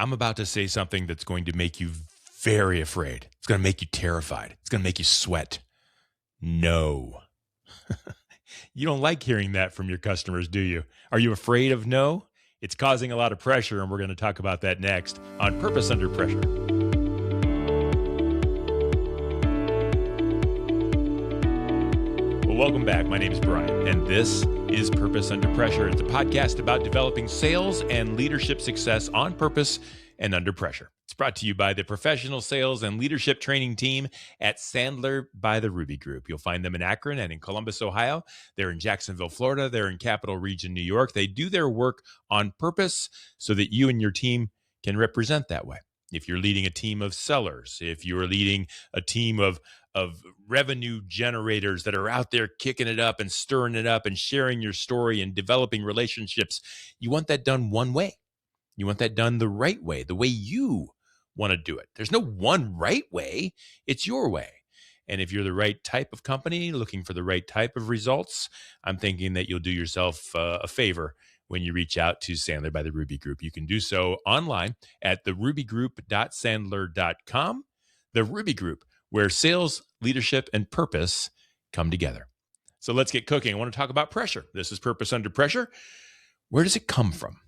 I'm about to say something that's going to make you very afraid. It's going to make you terrified. It's going to make you sweat. No. You don't like hearing that from your customers, do you? Are you afraid of no? It's causing a lot of pressure, and we're going to talk about that next on Purpose Under Pressure. Well, welcome back. My name is Brian, and this is Purpose Under Pressure. It's a podcast about developing sales and leadership success on purpose and under pressure. It's brought to you by the professional sales and leadership training team at Sandler by the Ruby Group. You'll find them in Akron and in Columbus, Ohio. They're in Jacksonville, Florida. They're in Capital Region, New York. They do their work on purpose so that you and your team can represent that way. If you're leading a team of sellers, if you're leading a team of revenue generators that are out there kicking it up and stirring it up and sharing your story and developing relationships, you want that done one way. You want that done the right way, the way you want to do it. There's no one right way. It's your way. And if you're the right type of company looking for the right type of results, I'm thinking that you'll do yourself a favor when you reach out to Sandler by the Ruby Group. You can do so online at therubygroup.sandler.com. The Ruby Group, where sales, leadership, and purpose come together. So let's get cooking. I want to talk about pressure. This is Purpose Under Pressure. Where does it come from?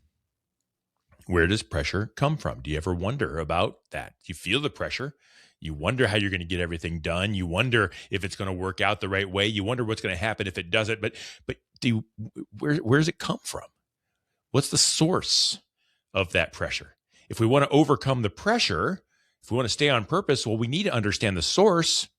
Where does pressure come from? Do you ever wonder about that? You feel the pressure. You wonder how you're going to get everything done. You wonder if it's going to work out the right way. You wonder what's going to happen if it doesn't. But where does it come from? What's the source of that pressure? If we want to overcome the pressure, if we want to stay on purpose, well, we need to understand the source.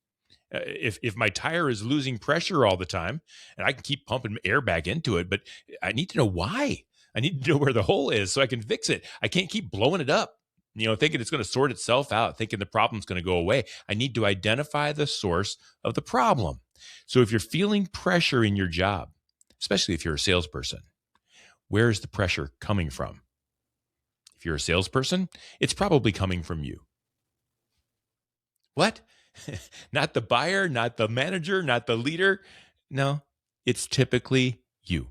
If my tire is losing pressure all the time, and I can keep pumping air back into it, but I need to know why. I need to know where the hole is so I can fix it. I can't keep blowing it up, thinking it's going to sort itself out, thinking the problem's going to go away. I need to identify the source of the problem. So if you're feeling pressure in your job, especially if you're a salesperson, where is the pressure coming from? If you're a salesperson, it's probably coming from you. What? Not the buyer, not the manager, not the leader. No, it's typically you.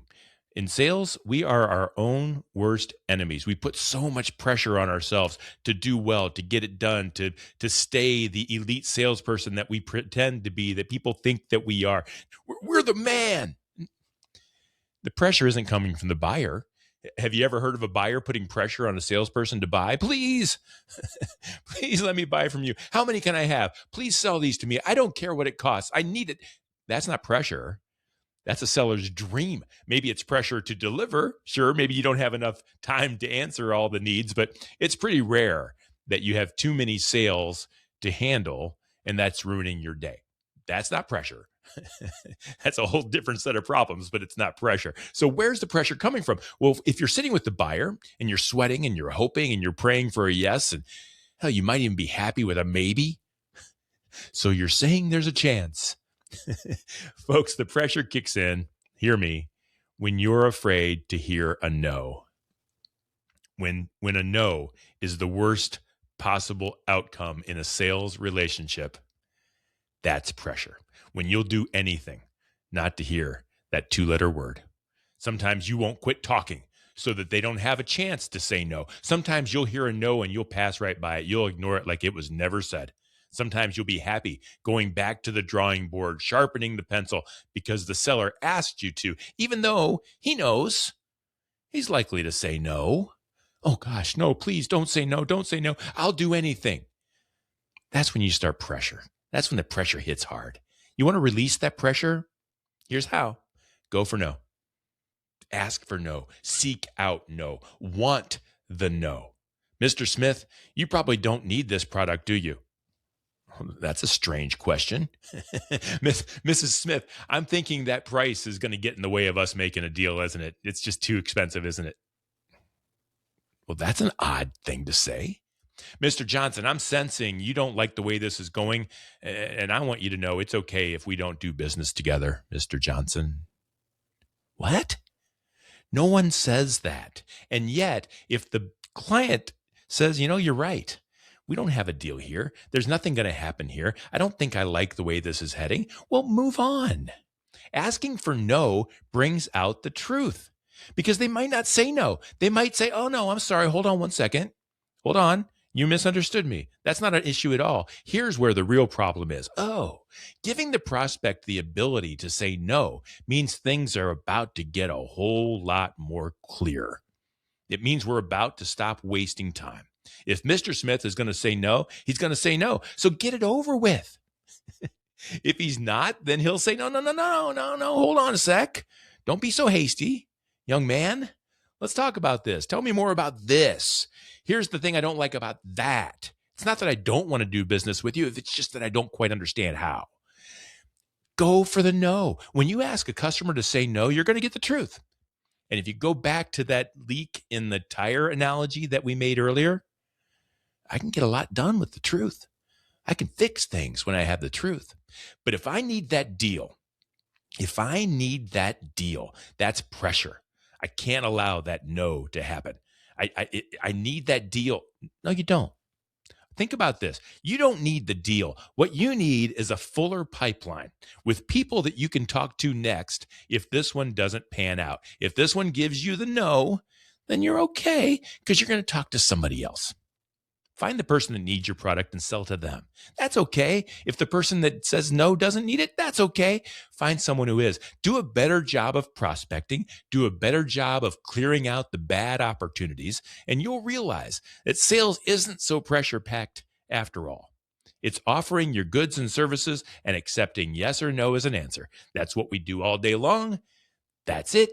In sales, we are our own worst enemies. We put so much pressure on ourselves to do well, to get it done, to stay the elite salesperson that we pretend to be, that people think that we are. We're the man. The pressure isn't coming from the buyer. Have you ever heard of a buyer putting pressure on a salesperson to buy? Please, please let me buy from you. How many can I have? Please sell these to me. I don't care what it costs. I need it. That's not pressure. That's a seller's dream. Maybe it's pressure to deliver. Sure, maybe you don't have enough time to answer all the needs, but it's pretty rare that you have too many sales to handle, and that's ruining your day. That's not pressure. That's a whole different set of problems, but it's not pressure. So where's the pressure coming from? Well, if you're sitting with the buyer and you're sweating and you're hoping and you're praying for a yes, and hell, you might even be happy with a maybe. So you're saying there's a chance. Folks, the pressure kicks in, hear me, when you're afraid to hear a no. When a no is the worst possible outcome in a sales relationship, that's pressure. When you'll do anything not to hear that two-letter word. Sometimes you won't quit talking so that they don't have a chance to say no. Sometimes you'll hear a no and you'll pass right by it. You'll ignore it like it was never said. Sometimes you'll be happy going back to the drawing board, sharpening the pencil because the seller asked you to, even though he knows he's likely to say no. Oh gosh, no, please don't say no. Don't say no. I'll do anything. That's when you start pressure. That's when the pressure hits hard. You want to release that pressure? Here's how. Go for no. Ask for no. Seek out no. Want the no. Mr. Smith, you probably don't need this product, do you? That's a strange question. Mrs. Smith, I'm thinking that price is going to get in the way of us making a deal, isn't it? It's just too expensive, isn't it? Well, that's an odd thing to say. Mr. Johnson, I'm sensing you don't like the way this is going, and I want you to know it's okay if we don't do business together, Mr. Johnson. What? No one says that. And yet, if the client says, you're right, we don't have a deal here. There's nothing going to happen here. I don't think I like the way this is heading. Well, move on. Asking for no brings out the truth because they might not say no. They might say, oh, no, I'm sorry. Hold on one second. Hold on. You misunderstood me. That's not an issue at all. Here's where the real problem is. Oh, giving the prospect the ability to say no means things are about to get a whole lot more clear. It means we're about to stop wasting time. If Mr. Smith is going to say no, he's going to say no. So get it over with. If he's not, then he'll say, no. Hold on a sec. Don't be so hasty. Young man, let's talk about this. Tell me more about this. Here's the thing I don't like about that. It's not that I don't want to do business with you. It's just that I don't quite understand how. Go for the no. When you ask a customer to say no, you're going to get the truth. And if you go back to that leak in the tire analogy that we made earlier, I can get a lot done with the truth. I can fix things when I have the truth. But if I need that deal, that's pressure. I can't allow that no to happen. I need that deal. No, you don't. Think about this. You don't need the deal. What you need is a fuller pipeline with people that you can talk to next if this one doesn't pan out. If this one gives you the no, then you're okay because you're going to talk to somebody else. Find the person that needs your product and sell to them. That's okay. If the person that says no doesn't need it, that's okay. Find someone who is. Do a better job of prospecting. Do a better job of clearing out the bad opportunities, and you'll realize that sales isn't so pressure-packed after all. It's offering your goods and services and accepting yes or no as an answer. That's what we do all day long. That's it.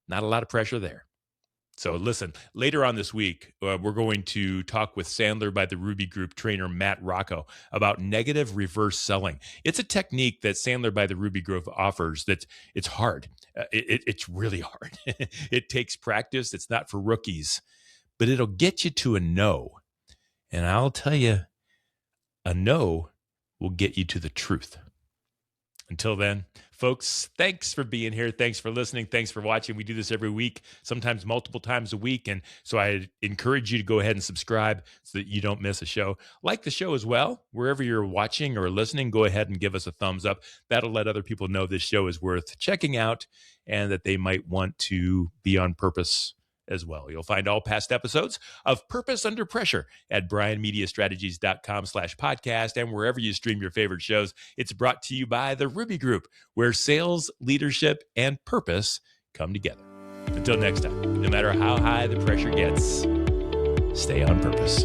Not a lot of pressure there. So listen, later on this week, we're going to talk with Sandler by the Ruby Group trainer Matt Rocco about negative reverse selling. It's a technique that Sandler by the Ruby Group offers that it's hard. It's really hard. It takes practice. It's not for rookies, but it'll get you to a no. And I'll tell you, a no will get you to the truth. Until then, folks, thanks for being here. Thanks for listening. Thanks for watching. We do this every week, sometimes multiple times a week. And so I encourage you to go ahead and subscribe so that you don't miss a show. Like the show as well. Wherever you're watching or listening, go ahead and give us a thumbs up. That'll let other people know this show is worth checking out and that they might want to be on purpose as well. You'll find all past episodes of Purpose Under Pressure at brianmediastrategies.com/podcast and wherever you stream your favorite shows. It's brought to you by the Ruby Group, where sales, leadership, and purpose come together. Until next time, no matter how high the pressure gets, stay on purpose.